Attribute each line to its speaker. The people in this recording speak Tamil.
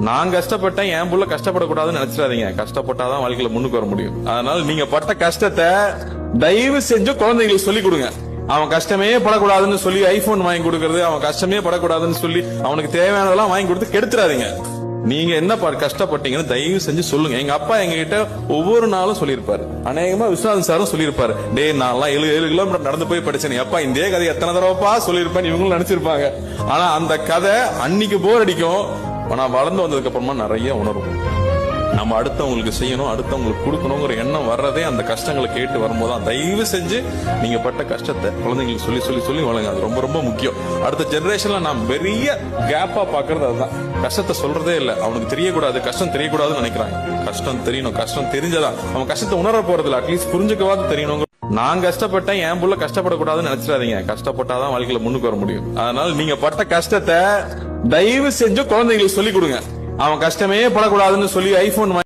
Speaker 1: நான் கஷ்டப்பட்டேன், என் புள்ள கஷ்டப்படக்கூடாதுன்னு நினைச்சிடாதீங்க. கஷ்டப்பட்டாதான் வாழ்க்கையில முன்னுக்கு வர முடியும். அதனால நீங்க பட்ட கஷ்டத்தை தயவு செஞ்சு குழந்தைங்களுக்கு சொல்லி கொடுங்க. அவன் கஷ்டமே படக்கூடாதுன்னு சொல்லி ஐபோன் வாங்கி கொடுக்கறது, அவன் கஷ்டமே படக்கூடாதுன்னு சொல்லி அவனுக்கு தேவையானதெல்லாம் வாங்கி கொடுத்து கெடுத்துறாதீங்க. நீங்க என்ன கஷ்டப்பட்டீங்கன்னு தயவு செஞ்சு சொல்லுங்க. எங்க அப்பா எங்க கிட்ட ஒவ்வொரு நாளும் சொல்லியிருப்பாரு, அநேகமா விஸ்வநாதன் சாரும் சொல்லியிருப்பாரு, டே நான்லாம் 7 கிலோமீட்டர் நடந்து போய் படிச்சேன், அப்பா இந்த கதை எத்தனை தடவைப்பா சொல்லியிருப்பேன் இவங்களும் நினைச்சிருப்பாங்க. ஆனா அந்த கதை அன்னைக்கு போர் அடிக்கும், ஆனா வளர்ந்து வந்ததுக்கு அப்புறமா நிறைய உணர்வும். நம்ம அடுத்தவங்களுக்கு செய்யணும், அடுத்தவங்களுக்கு கொடுக்கணுங்கிற எண்ணம் வர்றதே அந்த கஷ்டங்களை கேட்டு வரும்போது தயவு செஞ்சு நீங்க பட்ட கஷ்டத்தை குழந்தைங்களுக்கு சொல்லி சொல்லி சொல்லி வளங்க. அது ரொம்ப ரொம்ப முக்கியம். அடுத்த ஜெனரேஷன்ல நான் பெரிய கேப்பா பாக்குறது அதுதான். கஷ்டத்தை சொல்றதே இல்ல, அவனுக்கு தெரியக்கூடாது, கஷ்டம் தெரியக்கூடாதுன்னு நினைக்கிறாங்க. கஷ்டம் தெரியணும், கஷ்டம் தெரிஞ்சதான் அவன் கஷ்டத்தை உணர போறது இல்ல, அட்லீஸ்ட் புரிஞ்சுக்கவாது தெரியணும். நான் கஷ்டப்பட்டேன், என் புள்ள கஷ்டப்படக்கூடாதுன்னு நினைச்சிடாதீங்க. கஷ்டப்பட்டாதான் வாழ்க்கையில முன்னுக்கு வர முடியும். அதனால நீங்க பட்ட கஷ்டத்தை தயவு செஞ்சு குழந்தைங்களுக்கு சொல்லி கொடுங்க. அவன் கஷ்டமே படக்கூடாதுன்னு சொல்லி ஐபோன்